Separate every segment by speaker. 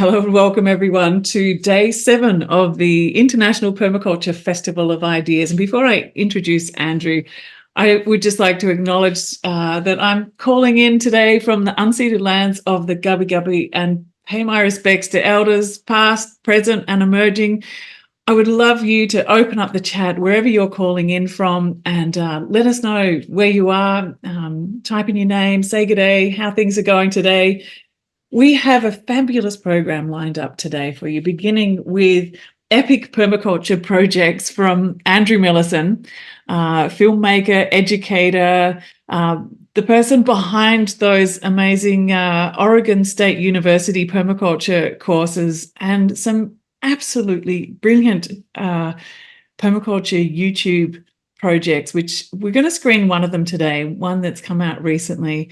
Speaker 1: Hello and welcome everyone to day 7 of the International Permaculture Festival of Ideas. And before I introduce Andrew, I would just like to acknowledge that I'm calling in today from the unceded lands of the Gubbi Gubbi and pay my respects to elders past, present and emerging. I would love you to open up the chat wherever you're calling in from and let us know where you are. Type in your name, say good day, how things are going today. We have a fabulous program lined up today for you, beginning with epic permaculture projects from Andrew Millison, filmmaker, educator, the person behind those amazing Oregon State University permaculture courses, and some absolutely brilliant permaculture YouTube projects, which we're going to screen one of them today, one that's come out recently.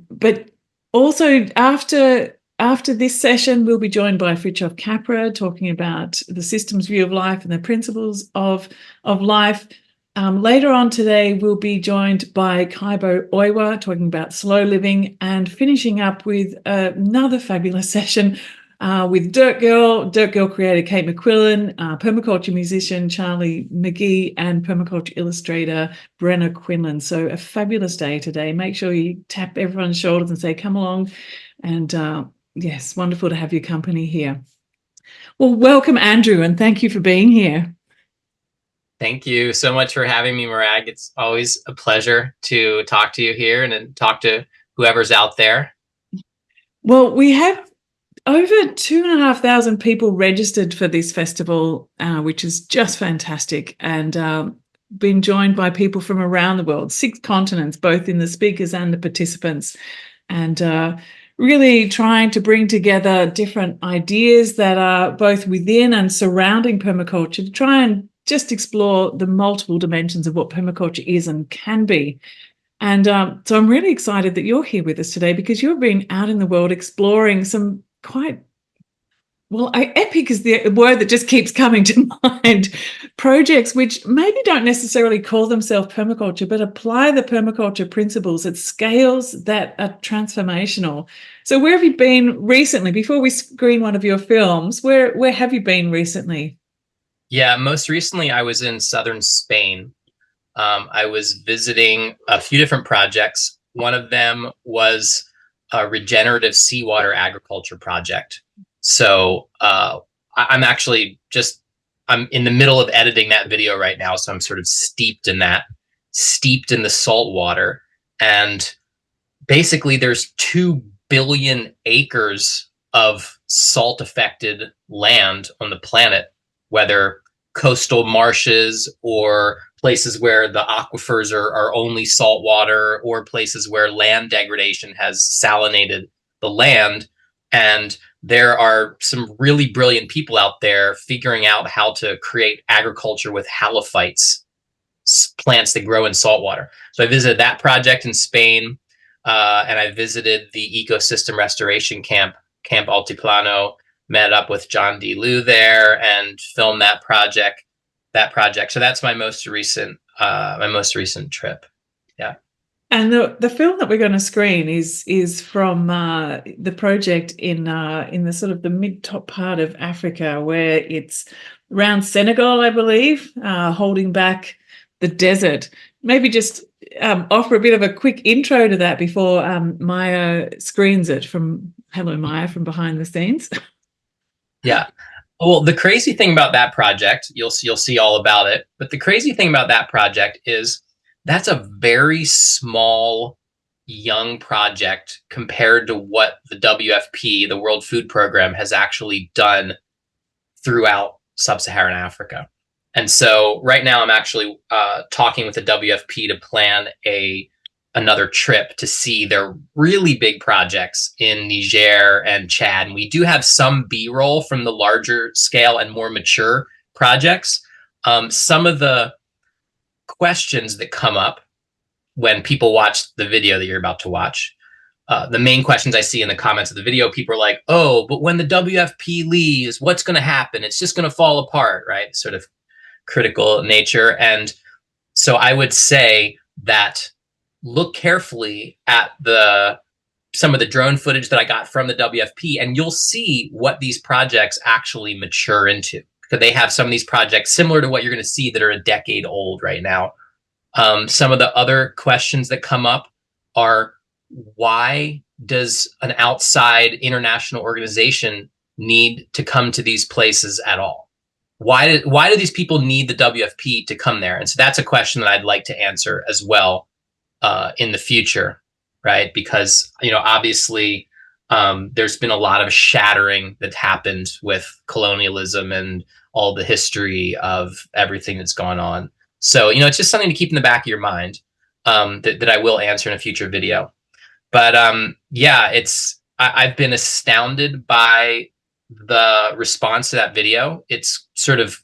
Speaker 1: But also, after this session, we'll be joined by Fritjof Capra talking about the systems view of life and the principles of life. Later on today, we'll be joined by Kaibo Oiwa talking about slow living, and finishing up with another fabulous session with Dirt Girl creator Kate McQuillan, permaculture musician Charlie McGee, and permaculture illustrator Brenna Quinlan. So a fabulous day today. Make sure you tap everyone's shoulders and say, come along. And yes, wonderful to have your company here. Well, welcome, Andrew, and thank you for being here.
Speaker 2: Thank you so much for having me, Morag. It's always a pleasure to talk to you here and talk to whoever's out there.
Speaker 1: Well, we have over 2,500 people registered for this festival, which is just fantastic, and been joined by people from around the world, 6 continents, both in the speakers and the participants, and really trying to bring together different ideas that are both within and surrounding permaculture to try and just explore the multiple dimensions of what permaculture is and can be. And so I'm really excited that you're here with us today, because you've been out in the world exploring some quite, well, epic is the word that just keeps coming to mind, projects which maybe don't necessarily call themselves permaculture, but apply the permaculture principles at scales that are transformational. So where have you been recently? Before we screen one of your films, where have you been recently?
Speaker 2: Yeah, most recently I was in southern Spain. I was visiting a few different projects. One of them was a regenerative seawater agriculture project. So I'm in the middle of editing that video right now. So I'm sort of steeped in the salt water. And basically there's 2 billion acres of salt affected land on the planet, whether coastal marshes or places where the aquifers are only salt water, or places where land degradation has salinated the land. And there are some really brilliant people out there figuring out how to create agriculture with halophytes, plants that grow in salt water. So I visited that project in Spain, and I visited the ecosystem restoration Camp Altiplano, met up with John D. Liu there and filmed that project. So that's my most recent trip. Yeah.
Speaker 1: And the film that we're going to screen is from the project in the sort of the mid-top part of Africa, where it's around Senegal, I believe, holding back the desert. Maybe just offer a bit of a quick intro to that before Maya screens it Hello, Maya, from behind the scenes.
Speaker 2: Yeah. Well, the crazy thing about that project, you'll see all about it, but the crazy thing about that project is that's a very small, young project compared to what the WFP, the World Food Program, has actually done throughout sub-Saharan Africa. And so right now I'm actually talking with the WFP to plan another trip to see their really big projects in Niger and Chad. And we do have some B-roll from the larger scale and more mature projects. Some of the questions that come up when people watch the video that you're about to watch, the main questions I see in the comments of the video, people are like, oh, but when the WFP leaves, what's going to happen? It's just going to fall apart, right? Sort of critical nature. And so I would say that look carefully at the some of the drone footage that I got from the WFP, and you'll see what these projects actually mature into. Because they have some of these projects similar to what you're going to see that are a decade old right now. Some of the other questions that come up are, why does an outside international organization need to come to these places at all? Why do these people need the WFP to come there? And so that's a question that I'd like to answer as well in the future, right? Because, obviously there's been a lot of shattering that happened with colonialism and all the history of everything that's gone on. So, it's just something to keep in the back of your mind that I will answer in a future video. But I've been astounded by the response to that video. It's sort of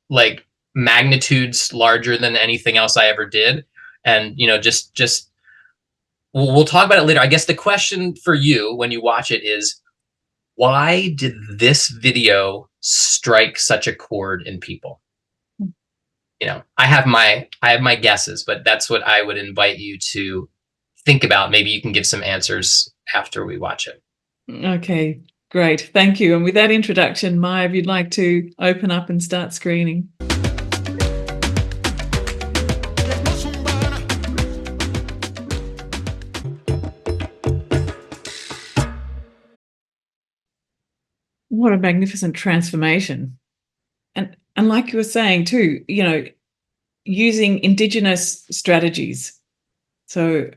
Speaker 2: like magnitudes larger than anything else I ever did. And, just we'll talk about it later. I guess the question for you when you watch it is, why did this video strike such a chord in people? I have my guesses, but that's what I would invite you to think about. Maybe you can give some answers after we watch it.
Speaker 1: Okay, great. Thank you. And with that introduction, Maya, if you'd like to open up and start screening. What a magnificent transformation. And like you were saying too, using Indigenous strategies. So,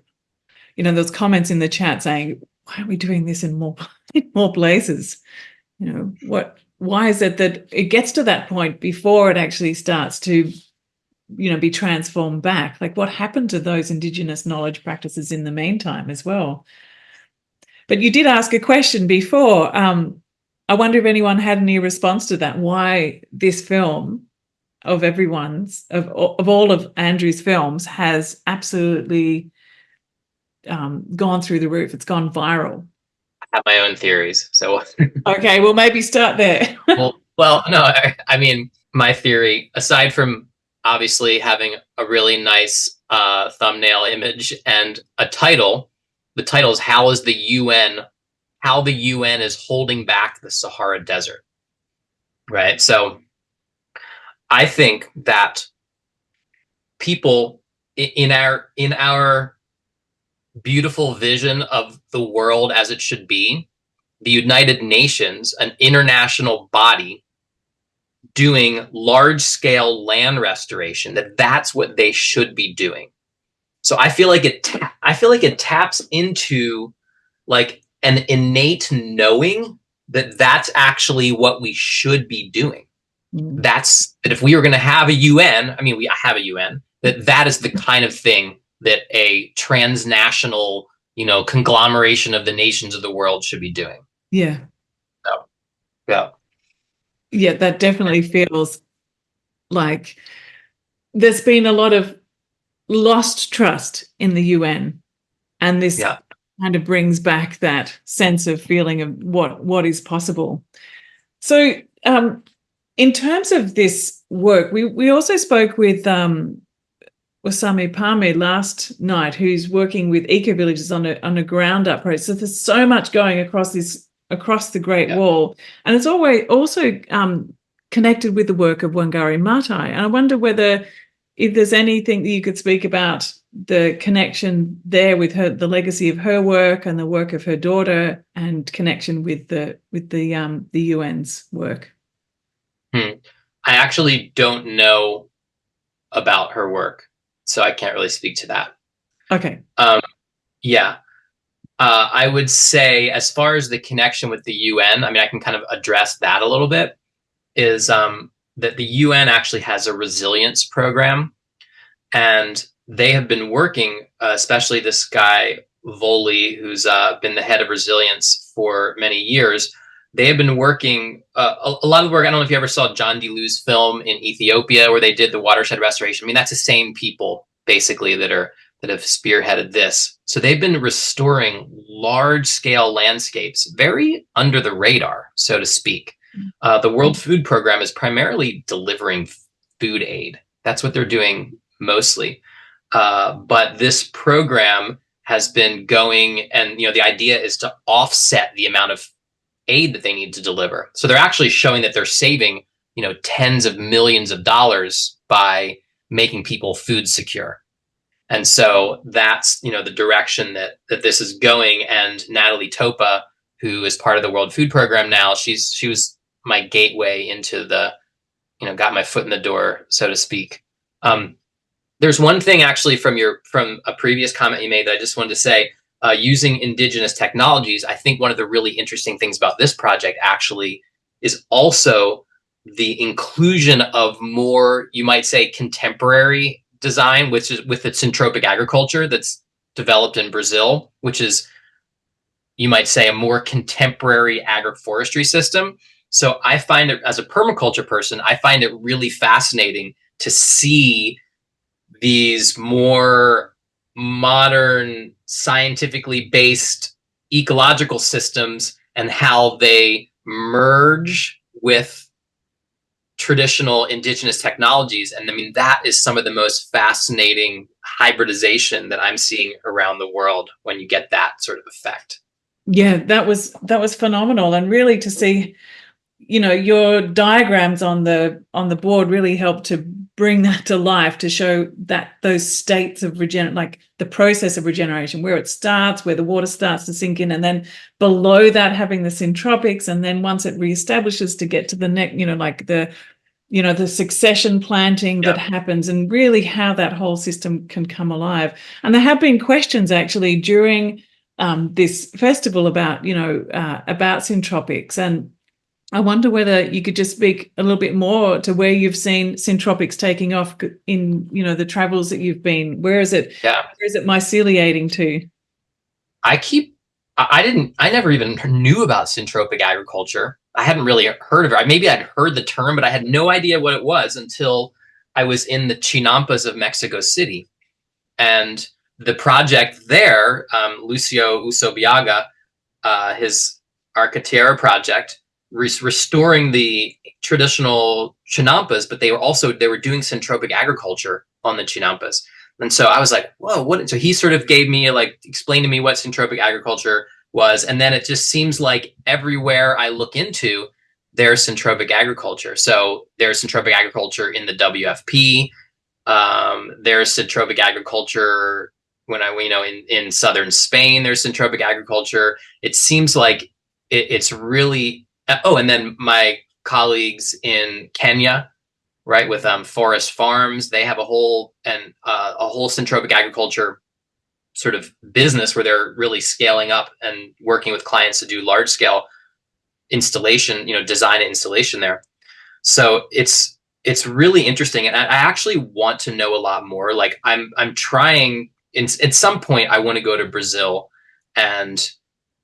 Speaker 1: there's comments in the chat saying, why are we doing this in more places? Why is it that it gets to that point before it actually starts to, be transformed back? Like, what happened to those Indigenous knowledge practices in the meantime as well? But you did ask a question before. I wonder if anyone had any response to that. Why this film of all of Andrew's films has absolutely gone through the roof. It's gone viral.
Speaker 2: I have my own theories. So
Speaker 1: okay, well, maybe start there.
Speaker 2: well, no, I mean, my theory, aside from obviously having a really nice thumbnail image and a title, the title is how the UN is holding back the Sahara Desert, right? So I think that people in our beautiful vision of the world as it should be, the United Nations, an international body doing large-scale land restoration, that's what they should be doing. So I feel like it taps into like an innate knowing that that's actually what we should be doing. That's that if we were going to have a UN, I mean, we have a UN, that is the kind of thing that a transnational, conglomeration of the nations of the world should be doing.
Speaker 1: Yeah.
Speaker 2: So, yeah.
Speaker 1: Yeah, that definitely feels like there's been a lot of lost trust in the UN, and this kind of brings back that sense of feeling of what is possible. So in terms of this work, we also spoke with Wasami Pame last night, who's working with eco-villages on a ground-up project. So there's so much going across the Great Wall, and it's always also connected with the work of Wangari Maathai. And I wonder if there's anything that you could speak about the connection there with the legacy of her work and the work of her daughter, and connection with the UN's work.
Speaker 2: I actually don't know about her work, so I can't really speak to that.
Speaker 1: Okay.
Speaker 2: I would say, as far as the connection with the UN, I mean, I can kind of address that a little bit, is that the UN actually has a resilience program, and they have been working, especially this guy, Voli, who's been the head of resilience for many years. They have been working a lot of the work. I don't know if you ever saw John Delu's film in Ethiopia where they did the watershed restoration. I mean, that's the same people basically that have spearheaded this. So they've been restoring large scale landscapes, very under the radar, so to speak. The World Food Program is primarily delivering food aid. That's what they're doing mostly. But this program has been going, and the idea is to offset the amount of aid that they need to deliver. So they're actually showing that they're saving, tens of millions of dollars by making people food secure. And so that's, the direction that this is going. And Natalie Topa, who is part of the World Food Program now, she was my gateway into the, got my foot in the door, so to speak. There's one thing actually from a previous comment you made that I just wanted to say. Using indigenous technologies, I think one of the really interesting things about this project actually is also the inclusion of more, you might say, contemporary design, which is with its syntropic agriculture that's developed in Brazil, which is, you might say, a more contemporary agroforestry system. So I find it, as a permaculture person, I find it really fascinating to see these more modern, scientifically based ecological systems and how they merge with traditional indigenous technologies. And I mean, that is some of the most fascinating hybridization that I'm seeing around the world when you get that sort of effect.
Speaker 1: Yeah, that was phenomenal. And really to see, your diagrams on the board really helped to bring that to life, to show that those states of like the process of regeneration, where it starts, where the water starts to sink in, and then below that having the syntropics, and then once it reestablishes to get to the next, like the succession planting that happens, and really how that whole system can come alive. And there have been questions actually during this festival about syntropics, and I wonder whether you could just speak a little bit more to where you've seen syntropics taking off in, the travels that you've been. Where is it?
Speaker 2: Yeah.
Speaker 1: Where is it myceliating to?
Speaker 2: I never even knew about syntropic agriculture. I hadn't really heard of it. Maybe I'd heard the term, but I had no idea what it was until I was in the Chinampas of Mexico City. And the project there, Lucio Usobiaga, his Arcatera project, restoring the traditional Chinampas, but they were doing syntropic agriculture on the Chinampas. And so I was like, whoa, what? So he sort of gave me, explained to me what syntropic agriculture was. And then it just seems like everywhere I look into, there's syntropic agriculture. So there's syntropic agriculture in the WFP. There's syntropic agriculture in southern Spain, there's syntropic agriculture. It seems like it's really, and then my colleagues in Kenya, right, with Forest Farms, they have a whole syntropic agriculture sort of business where they're really scaling up and working with clients to do large scale installation, design and installation there. So it's really interesting, and I actually want to know a lot more. Like I'm trying. At some point, I want to go to Brazil and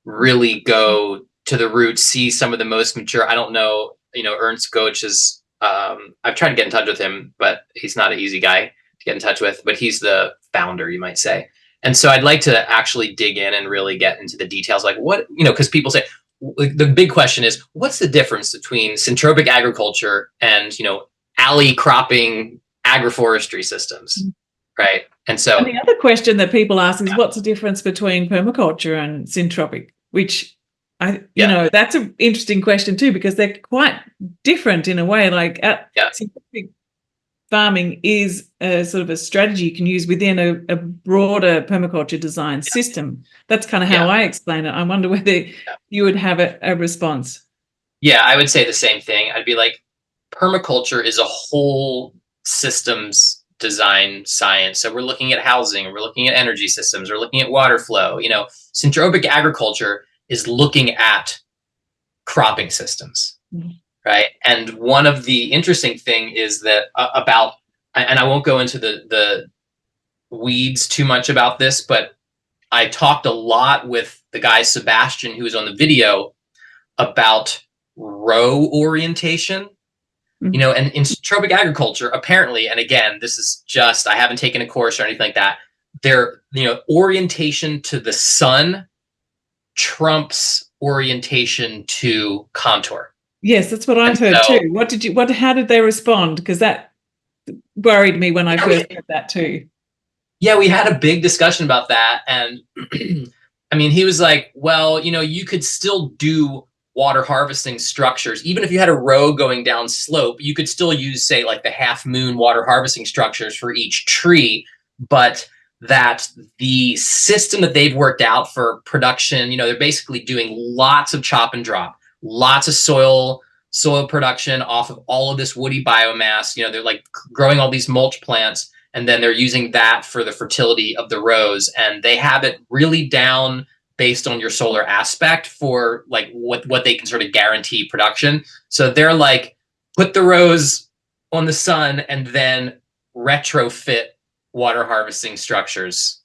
Speaker 2: really go to the roots, see some of the most mature. I don't know, Ernst Goetsch is, I've tried to get in touch with him, but he's not an easy guy to get in touch with, but he's the founder, you might say. And so I'd like to actually dig in and really get into the details, like what, because people say, the big question is, what's the difference between syntropic agriculture and, alley cropping agroforestry systems, right? And so
Speaker 1: the other question that people ask is, what's the difference between permaculture and syntropic, which that's an interesting question too, because they're quite different in a way. Like syntropic farming is a sort of a strategy you can use within a broader permaculture design system. That's kind of how I explain it. I wonder whether you would have a response.
Speaker 2: Yeah, I would say the same thing. I'd be like, permaculture is a whole systems design science. So we're looking at housing, we're looking at energy systems, we're looking at water flow. Syntropic agriculture is looking at cropping systems, right? And one of the interesting thing is that and I won't go into the weeds too much about this, but I talked a lot with the guy Sebastian, who was on the video, about row orientation. And in syntropic agriculture, apparently, and again, this is just, I haven't taken a course or anything like that, orientation to the sun trumps orientation to contour.
Speaker 1: Yes, that's what I've heard too. How did they respond? Because that worried me when I first heard that too.
Speaker 2: Yeah, we had a big discussion about that. And I mean, he was like, well, you could still do water harvesting structures. Even if you had a row going down slope, you could still use, say, like the half moon water harvesting structures for each tree. But that the system that they've worked out for production, they're basically doing lots of chop and drop, lots of soil production off of all of this woody biomass. They're like growing all these mulch plants, and then they're using that for the fertility of the rows, and they have it really down based on your solar aspect for like what they can sort of guarantee production. So they're like, put the rows on the sun and then retrofit water harvesting structures,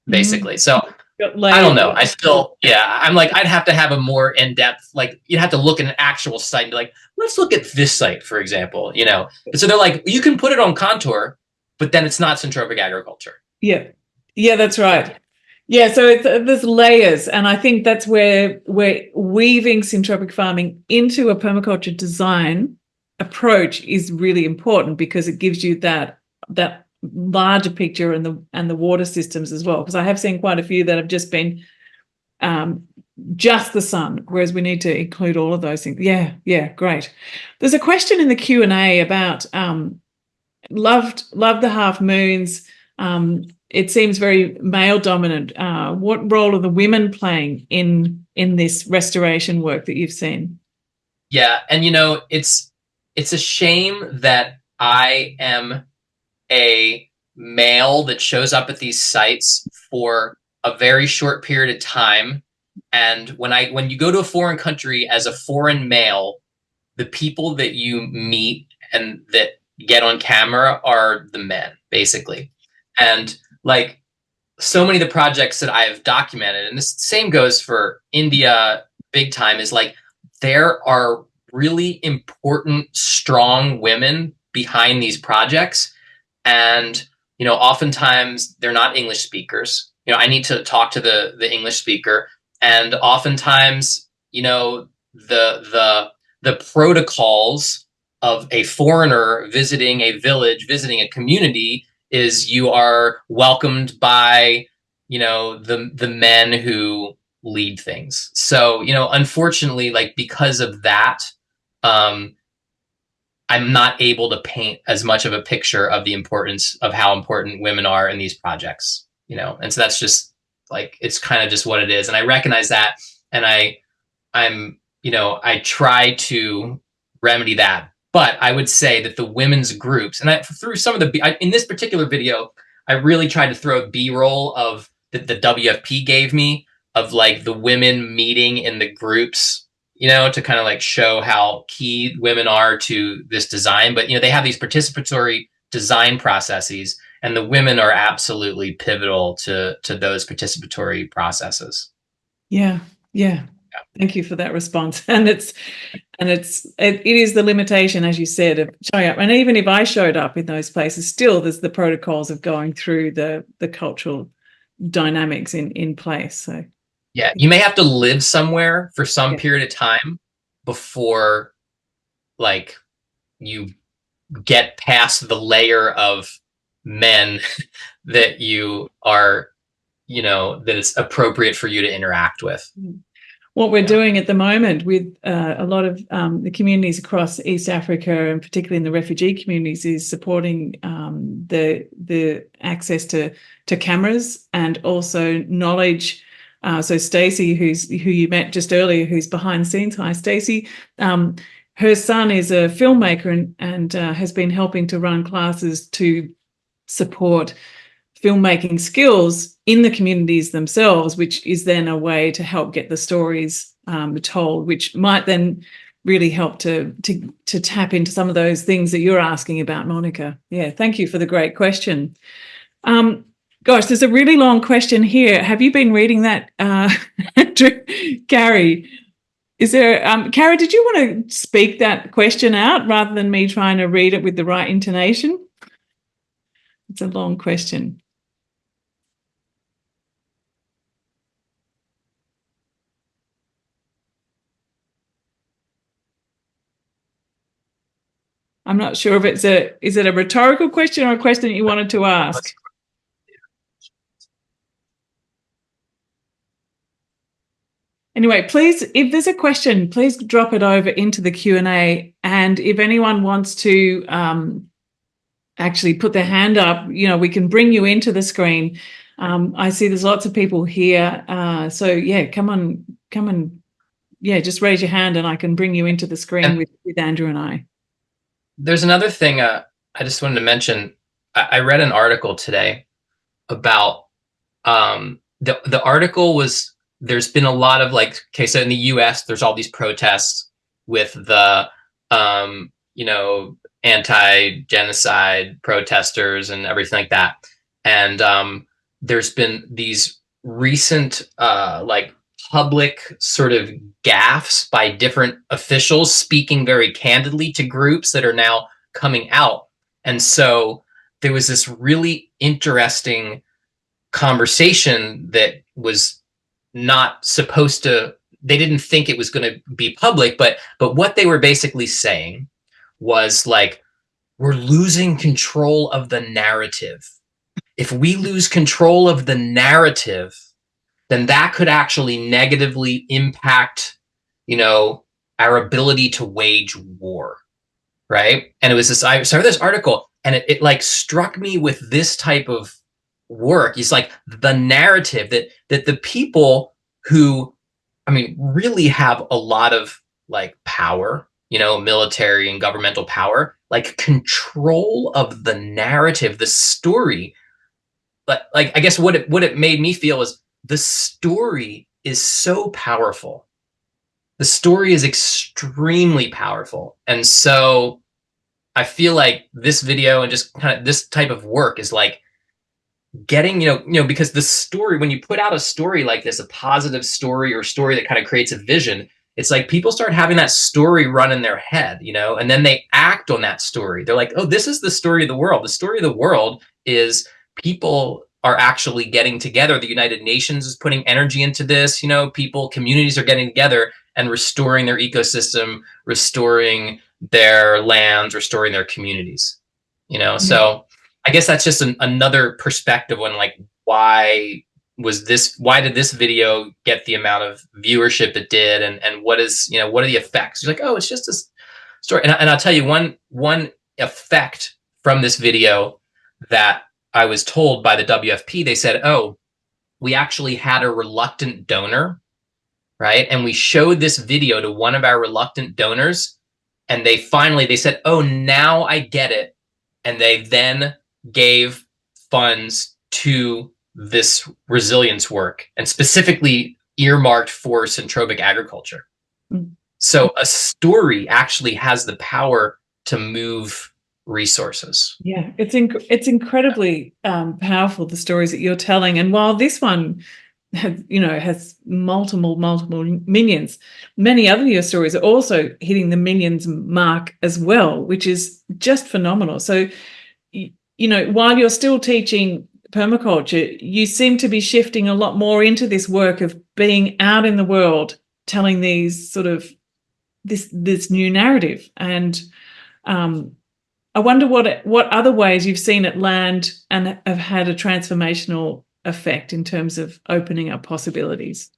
Speaker 2: basically. So I don't know. I'm like, I'd have to have a more in-depth, like, you'd have to look at an actual site and be like, let's look at this site, for example, And so they're like, you can put it on contour, but then it's not centropic agriculture.
Speaker 1: Yeah. Yeah, that's right. Yeah, so there's layers, and I think that's where we're weaving syntropic farming into a permaculture design approach is really important, because it gives you that larger picture and the water systems as well. Because I have seen quite a few that have just been just the sun, whereas we need to include all of those things. Yeah, great. There's a question in the Q&A about loved the half moons. It seems very male dominant. What role are the women playing in this restoration work that you've seen?
Speaker 2: Yeah, and it's a shame that I am a male that shows up at these sites for a very short period of time. And when you go to a foreign country as a foreign male, the people that you meet and that get on camera are the men, basically. And like, so many of the projects that I've documented, and this same goes for India big time, is like, there are really important, strong women behind these projects. And, oftentimes they're not English speakers. I need to talk to the English speaker. And oftentimes, the protocols of a foreigner visiting a village, visiting a community, is you are welcomed by, the men who lead things. So, unfortunately, like, because of that, I'm not able to paint as much of a picture of the importance of how important women are in these projects, and so that's just like, it's kind of just what it is. And I recognize that. And I try to remedy that. But I would say that the women's groups, and through some of in this particular video, I really tried to throw B-roll of that the WFP gave me, of like the women meeting in the groups, to kind of like show how key women are to this design. But, they have these participatory design processes, and the women are absolutely pivotal to those participatory processes.
Speaker 1: Yeah. Thank you for that response. And it is the limitation, as you said, of showing up. And even if I showed up in those places, still there's the protocols of going through the cultural dynamics in place. So
Speaker 2: yeah, you may have to live somewhere for some period of time before, like, you get past the layer of men that you are, that it's appropriate for you to interact with.
Speaker 1: What we're doing at the moment with a lot of the communities across East Africa, and particularly in the refugee communities, is supporting the access to cameras and also knowledge. So Stacey, who you met just earlier, who's behind the scenes. Hi, Stacey. Her son is a filmmaker and has been helping to run classes to support filmmaking skills in the communities themselves, which is then a way to help get the stories told, which might then really help to tap into some of those things that you're asking about, Monica. Yeah, thank you for the great question. Gosh, there's a really long question here. Have you been reading that, Carrie? Is there, Carrie, did you want to speak that question out rather than me trying to read it with the right intonation? It's a long question. I'm not sure if is it a rhetorical question or a question that you wanted to ask? Anyway, please, if there's a question, please drop it over into the Q&A. And if anyone wants to actually put their hand up, we can bring you into the screen. I see there's lots of people here. So yeah, come on. Yeah, just raise your hand and I can bring you into the screen with Andrew and I.
Speaker 2: There's another thing I just wanted to mention. I read an article today about the article was, there's been a lot of so in the US, there's all these protests with the, anti-genocide protesters and everything like that. And there's been these recent public sort of gaffes by different officials speaking very candidly to groups that are now coming out. And so there was this really interesting conversation that was not supposed to, they didn't think it was going to be public, but what they were basically saying was we're losing control of the narrative. If we lose control of the narrative, then that could actually negatively impact, our ability to wage war, right? And it was this, I saw this article, and it struck me with this type of work. It's the narrative that the people who, really have a lot of power, military and governmental power, control of the narrative, the story. But I guess what it made me feel is the story is so powerful. The story is extremely powerful. And so I feel like this video and just kind of this type of work is getting, because the story, when you put out a story like this, a positive story or story that kind of creates a vision, it's people start having that story run in their head, and then they act on that story. They're oh, this is the story of the world. The story of the world is people are actually getting together. The United Nations is putting energy into this, communities are getting together and restoring their ecosystem, restoring their lands, restoring their communities, So I guess that's just another perspective on why did this video get the amount of viewership it did, and what is, what are the effects? You're oh, it's just this story. And I'll tell you one effect from this video that I was told by the WFP. They said, oh, we actually had a reluctant donor, right? And we showed this video to one of our reluctant donors, and they said, oh, now I get it. And they then gave funds to this resilience work, and specifically earmarked for centropic agriculture. Mm-hmm. So a story actually has the power to move resources.
Speaker 1: Yeah, it's incredibly powerful, the stories that you're telling. And while this one has multiple millions, many other of your stories are also hitting the millions mark as well, which is just phenomenal. So, while you're still teaching permaculture, you seem to be shifting a lot more into this work of being out in the world, telling these sort of this new narrative. And I wonder what other ways you've seen it land and have had a transformational effect in terms of opening up possibilities.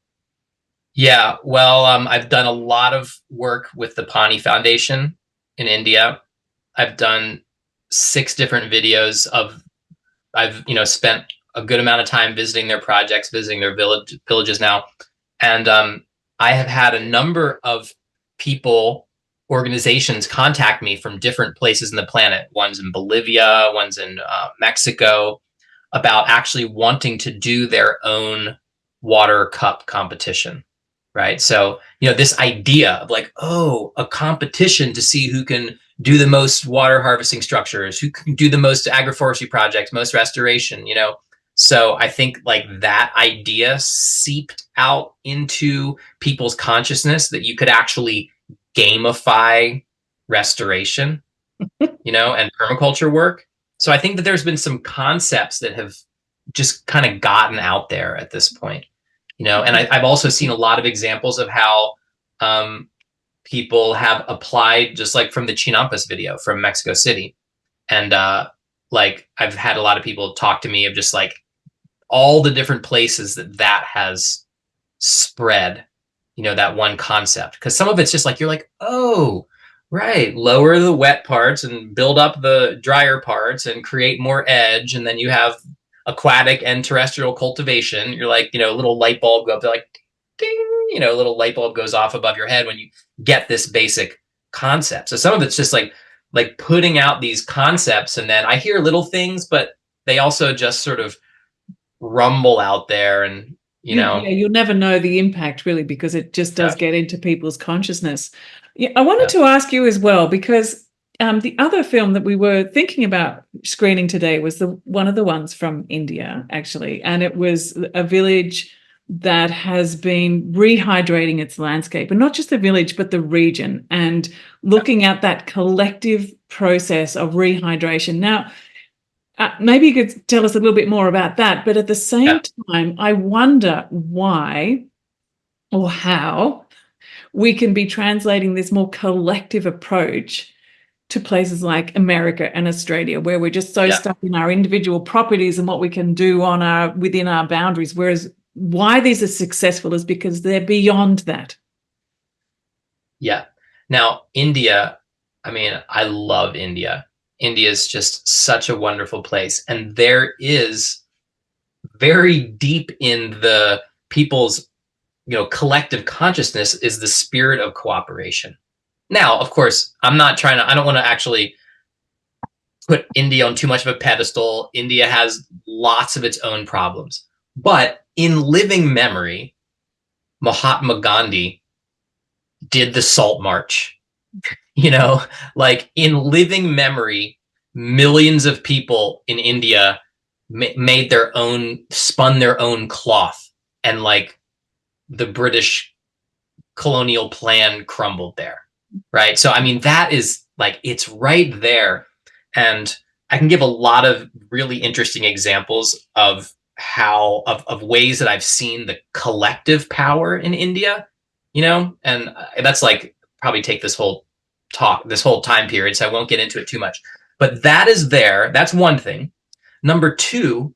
Speaker 2: Yeah, well, I've done a lot of work with the Pani Foundation in India. I've done 6 different videos I've spent a good amount of time visiting their projects, visiting their villages now. And I have had a number of people, organizations contact me from different places in the planet. One's in Bolivia, one's in Mexico, about actually wanting to do their own water cup competition, right? So, this idea of a competition to see who can do the most water harvesting structures, who can do the most agroforestry projects, most restoration, So I think that idea seeped out into people's consciousness that you could actually gamify restoration, and permaculture work. So I think that there's been some concepts that have just kind of gotten out there at this point, and I've also seen a lot of examples of how people have applied, just from the Chinampas video from Mexico City. And I've had a lot of people talk to me of just all the different places that has spread that one concept. Because some of it's just like, you're like, oh, right, lower the wet parts and build up the drier parts and create more edge. And then you have aquatic and terrestrial cultivation. You're like, a little light bulb go up, they're like, ding, a little light bulb goes off above your head when you get this basic concept. So some of it's just like putting out these concepts, and then I hear little things, but they also just sort of rumble out there, and
Speaker 1: you'll never know the impact really, because it just does get into people's consciousness. Yeah, I wanted to ask you as well, because the other film that we were thinking about screening today was one of the ones from India, actually, and it was a village that has been rehydrating its landscape, and not just the village, but the region, and looking at that collective process of rehydration. Now, maybe you could tell us a little bit more about that, but at the same time, I wonder why or how we can be translating this more collective approach to places like America and Australia, where we're just so stuck in our individual properties and what we can do within our boundaries, whereas why these are successful is because they're beyond that.
Speaker 2: Yeah. Now, India, I love India. India is just such a wonderful place. And there is very deep in the people's, collective consciousness is the spirit of cooperation. Now, of course, I don't want to actually put India on too much of a pedestal. India has lots of its own problems. But in living memory, Mahatma Gandhi did the Salt March. Like in living memory, millions of people in India spun their own cloth, and like the British colonial plan crumbled there. Right. So, that is like, it's right there. And I can give a lot of really interesting examples of ways that I've seen the collective power in India, and that's like probably take this whole time period, so I won't get into it too much. But that is there. That's one thing. Number two,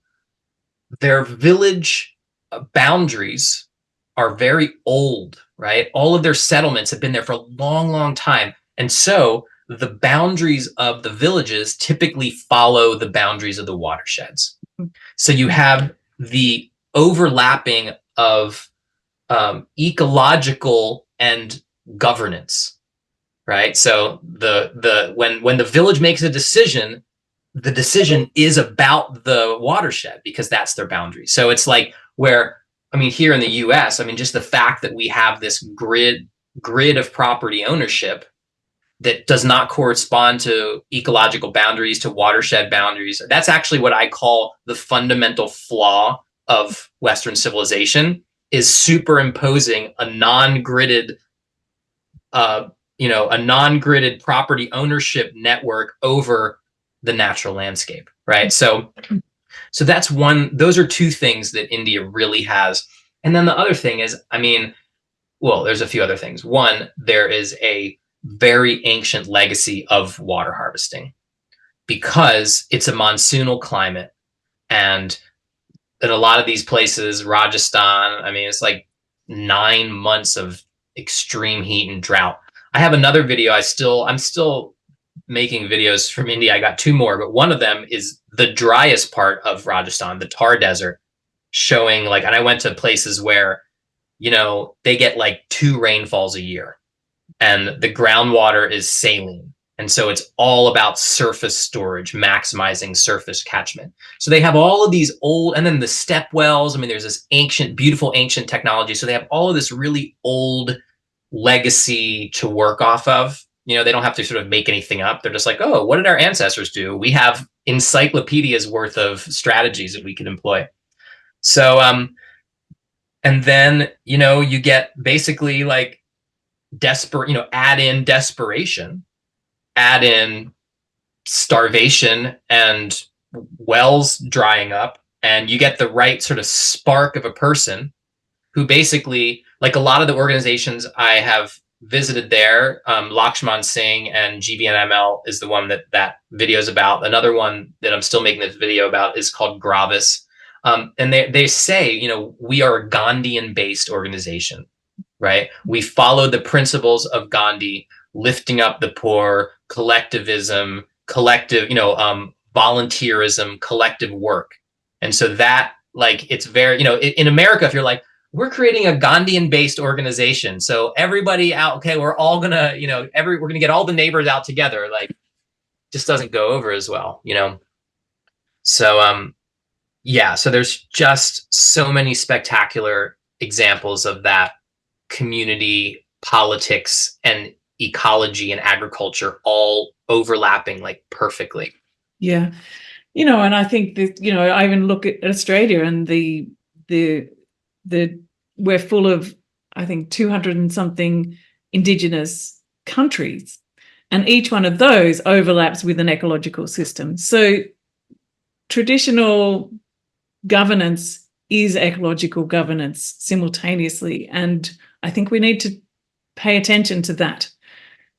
Speaker 2: their village boundaries are very old, right? All of their settlements have been there for a long, long time. And so the boundaries of the villages typically follow the boundaries of the watersheds. So you have the overlapping of ecological and governance, right? So when the village makes a decision, the decision is about the watershed because that's their boundary. So it's like here in the US, just the fact that we have this grid of property ownership that does not correspond to ecological boundaries, to watershed boundaries. That's actually what I call the fundamental flaw of Western civilization, is superimposing a non-gridded property ownership network over the natural landscape, right? So that's one. Those are two things that India really has. And then the other thing is, there's a few other things. One, there is a very ancient legacy of water harvesting because it's a monsoonal climate. And in a lot of these places, Rajasthan, it's like 9 months of extreme heat and drought. I have another video. I'm still making videos from India. I got 2 more, but one of them is the driest part of Rajasthan, the Thar Desert, showing and I went to places where, they get like 2 rainfalls a year and the groundwater is saline. And so it's all about surface storage, maximizing surface catchment. So they have all of these old, and then the step wells. There's this beautiful ancient technology. So they have all of this really old legacy to work off of. They don't have to sort of make anything up. They're just like, oh, what did our ancestors do? We have encyclopedias worth of strategies that we could employ. So, and then, you get basically like add in desperation, add in starvation and wells drying up, and you get the right sort of spark of a person who basically, like a lot of the organizations I have visited there, Lakshman Singh and GBNML is the one that video is about. Another one that I'm still making this video about is called Gravis. And they say, we are a Gandhian-based organization. right? We followed the principles of Gandhi, lifting up the poor, collectivism, collective, volunteerism, collective work. And so that, like, it's very, in America, if you're like, we're creating a Gandhian based organization. So everybody out, okay, we're all gonna, we're gonna get all the neighbors out together. Like, just doesn't go over as well, So, yeah, so there's just so many spectacular examples of that community, politics, and ecology and agriculture all overlapping like perfectly.
Speaker 1: Yeah. And I think that, I even look at Australia and the we're full of, I think, 200 and something Indigenous countries. And each one of those overlaps with an ecological system. So traditional governance is ecological governance simultaneously. And I think we need to pay attention to that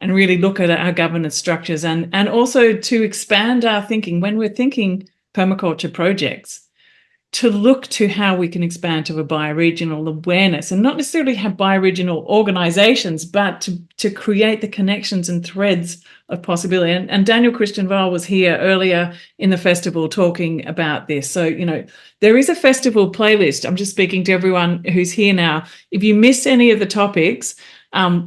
Speaker 1: and really look at our governance structures, and also to expand our thinking when we're thinking permaculture projects, to look to how we can expand to a bioregional awareness, and not necessarily have bioregional organizations, but to create the connections and threads of possibility. And Daniel Christian Val was here earlier in the festival talking about this. So, there is a festival playlist. I'm just speaking to everyone who's here now. If you miss any of the topics,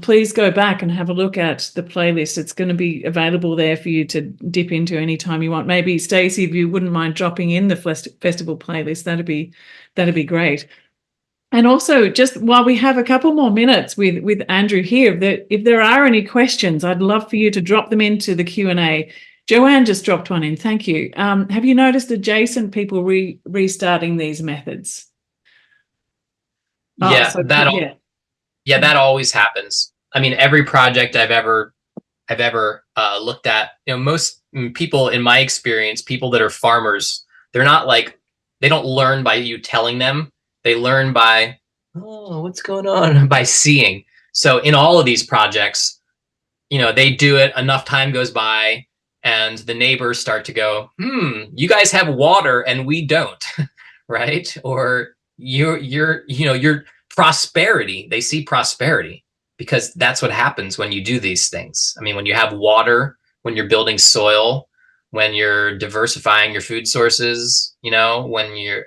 Speaker 1: please go back and have a look at the playlist. It's going to be available there for you to dip into anytime you want. Maybe, Stacey, if you wouldn't mind dropping in the festival playlist, that'd be great. And also, just while we have a couple more minutes with Andrew here, that if there are any questions, I'd love for you to drop them into the Q&A. Joanne just dropped one in. Thank you. Have you noticed adjacent people restarting these methods?
Speaker 2: Yeah, that always happens. I mean, every project I've ever looked at, most people in my experience, people that are farmers, they're not like, they don't learn by you telling them. They learn by, oh, what's going on, by seeing. So in all of these projects, they do it, enough time goes by, and the neighbors start to go, you guys have water and we don't, right? Or you're prosperity. They see prosperity, because that's what happens when you do these things. I mean, when you have water, when you're building soil, when you're diversifying your food sources, when your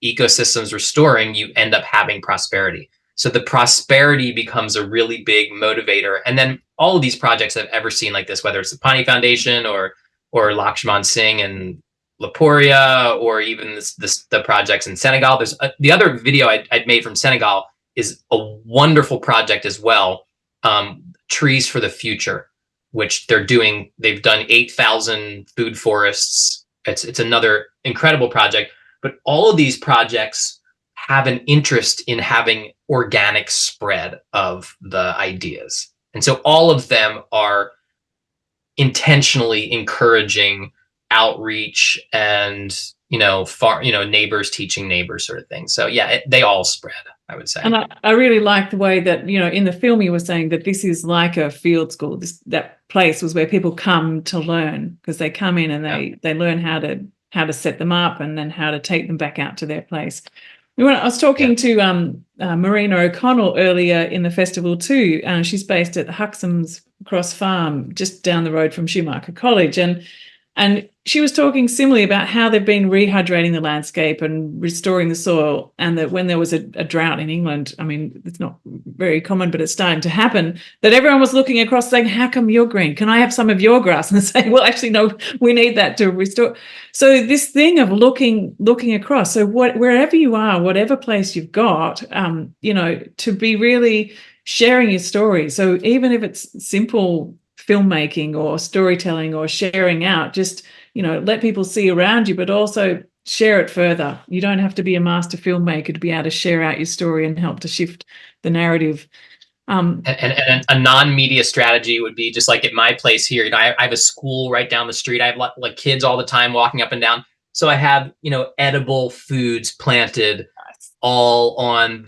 Speaker 2: ecosystem's restoring, you end up having prosperity. So the prosperity becomes a really big motivator. And then all of these projects I've ever seen like this, whether it's the Pani Foundation or Lakshman Singh and Laporia, or even the projects in Senegal. There's the other video I'd made from Senegal is a wonderful project as well. Trees for the Future, which they've done 8,000 food forests. It's another incredible project. But all of these projects have an interest in having organic spread of the ideas. And so all of them are intentionally encouraging outreach and, neighbors teaching neighbors sort of thing. So yeah, they all spread, I would say.
Speaker 1: And I really like the way that, in the film you were saying that this is like a field school. That place was where people come to learn, because they come in and they learn how to set them up and then how to take them back out to their place. I was talking to Marina O'Connell earlier in the festival too. She's based at Huxham's Cross Farm, just down the road from Schumacher College. And she was talking similarly about how they've been rehydrating the landscape and restoring the soil, and that when there was a drought in England, I mean, it's not very common, but it's starting to happen, that everyone was looking across saying, how come you're green? Can I have some of your grass? And saying, well, actually, no, we need that to restore. So this thing of looking across, so wherever you are, whatever place you've got, to be really sharing your story. So even if it's simple filmmaking or storytelling or sharing out, just let people see around you, but also share it further. You don't have to be a master filmmaker to be able to share out your story and help to shift the narrative.
Speaker 2: And a non-media strategy would be just like at my place here. I have a school right down the street. I have like kids all the time walking up and down. So I have edible foods planted all on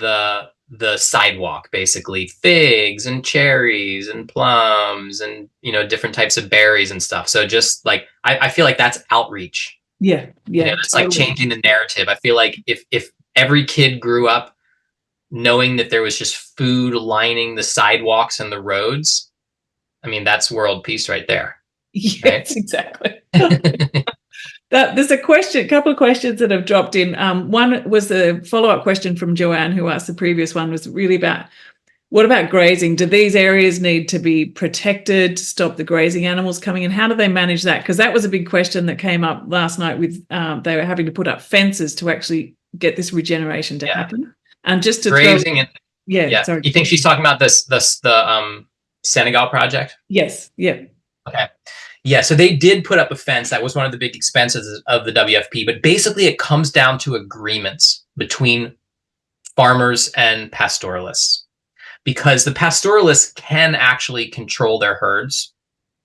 Speaker 2: the sidewalk, basically figs and cherries and plums and different types of berries and stuff. So just like I feel like that's outreach.
Speaker 1: Yeah
Speaker 2: it's like changing the narrative. I feel like if every kid grew up knowing that there was just food lining the sidewalks and the roads. I mean, that's world peace right there.
Speaker 1: Yes,
Speaker 2: right?
Speaker 1: exactly. There's a couple of questions that have dropped in. One was the follow-up question from Joanne, who asked the previous one, was really about, what about grazing? Do these areas need to be protected to stop the grazing animals coming in? How do they manage that? Because that was a big question that came up last night with they were having to put up fences to actually get this regeneration to happen. And just to
Speaker 2: grazing
Speaker 1: sorry.
Speaker 2: You think she's talking about the Senegal project?
Speaker 1: Yes. Yeah.
Speaker 2: Okay. Yeah, so they did put up a fence. That was one of the big expenses of the WFP. But basically, it comes down to agreements between farmers and pastoralists, because the pastoralists can actually control their herds,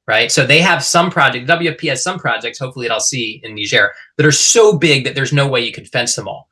Speaker 2: right? So they have some projects. WFP has some projects, hopefully that I'll see in Niger, that are so big that there's no way you could fence them all.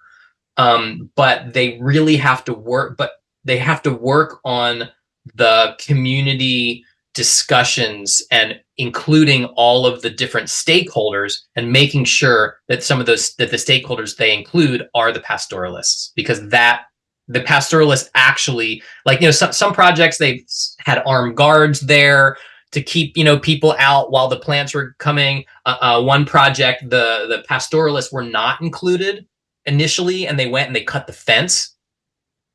Speaker 2: But they really have to work. But they have to work on the community discussions and including all of the different stakeholders and making sure that that the stakeholders they include are the pastoralists, because the pastoralists actually, like, some projects, they've had armed guards there to keep, people out while the plants were coming. One project, the pastoralists were not included initially, and they went and they cut the fence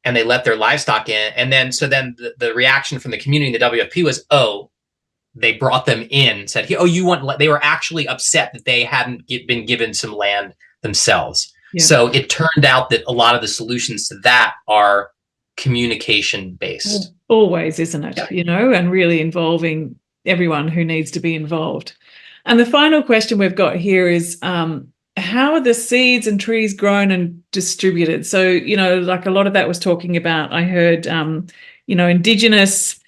Speaker 2: and they let their livestock in. And then, the reaction from the community in the WFP was, they brought them in, said, they were actually upset that they hadn't been given some land themselves. Yeah. So it turned out that a lot of the solutions to that are communication based.
Speaker 1: Always, isn't it? Yeah. And really involving everyone who needs to be involved. And the final question we've got here is, how are the seeds and trees grown and distributed? So, like a lot of that was talking about, I heard, indigenous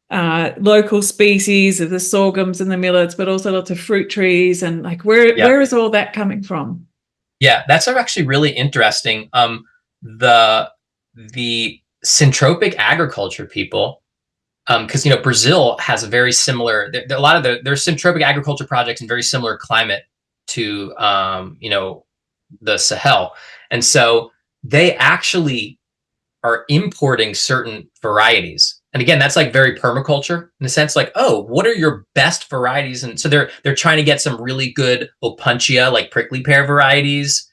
Speaker 1: local species of the sorghums and the millets, but also lots of fruit trees, and like where is all that coming from?
Speaker 2: Yeah, that's actually really interesting. The syntropic agriculture people, because Brazil has a very similar, a lot of there's syntropic agriculture projects in very similar climate to the Sahel, and so they actually are importing certain varieties. And again, that's like very permaculture in a sense, like, what are your best varieties? And so they're trying to get some really good opuntia, like prickly pear varieties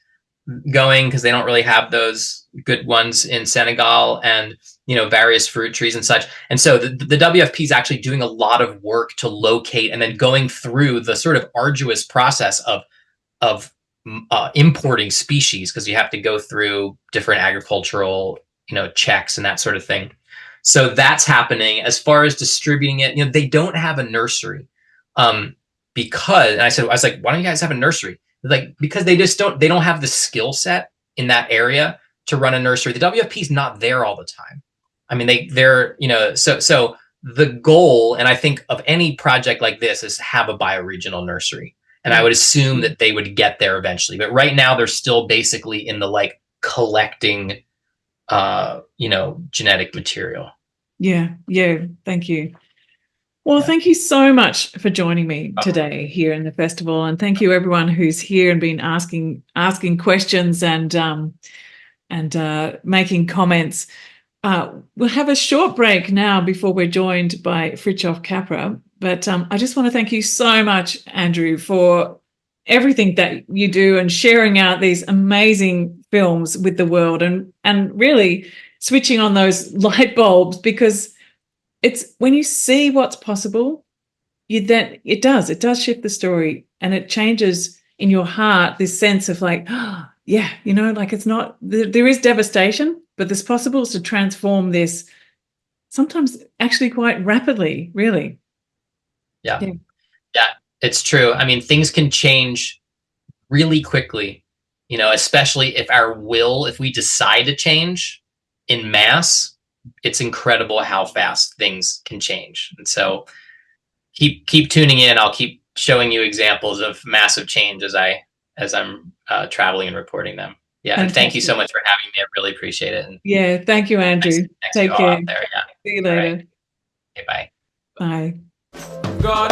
Speaker 2: going, because they don't really have those good ones in Senegal, and various fruit trees and such. And so the WFP is actually doing a lot of work to locate and then going through the sort of arduous process of importing species, because you have to go through different agricultural checks and that sort of thing. So that's happening. As far as distributing it, they don't have a nursery, because, and I was like, why don't you guys have a nursery? Like, because they don't have the skill set in that area to run a nursery. The WFP is not there all the time. I mean, they're so the goal, and I think of any project like this, is have a bioregional nursery. And I would assume that they would get there eventually. But right now they're still basically in the like collecting genetic material.
Speaker 1: Yeah. Thank you. Well, thank you so much for joining me today here in the festival, and thank you everyone who's here and been asking questions and making comments. We'll have a short break now before we're joined by Fritjof Capra. But I just want to thank you so much, Andrew, for everything that you do and sharing out these amazing films with the world, and really switching on those light bulbs, because it's when you see what's possible, it does shift the story, and it changes in your heart this sense of like, like it's not, there is devastation, but there's possibles to transform this, sometimes actually quite rapidly, really.
Speaker 2: Yeah, it's true. I mean, things can change really quickly, especially if we decide to change in mass. It's incredible how fast things can change. And so keep tuning in. I'll keep showing you examples of massive change as I'm traveling and reporting them. Yeah. And thank you so much for having me. I really appreciate it. And
Speaker 1: thank you, Andrew. Take care.
Speaker 2: Out there. Yeah.
Speaker 1: See you later.
Speaker 2: Right. Okay, bye.
Speaker 1: Bye. God,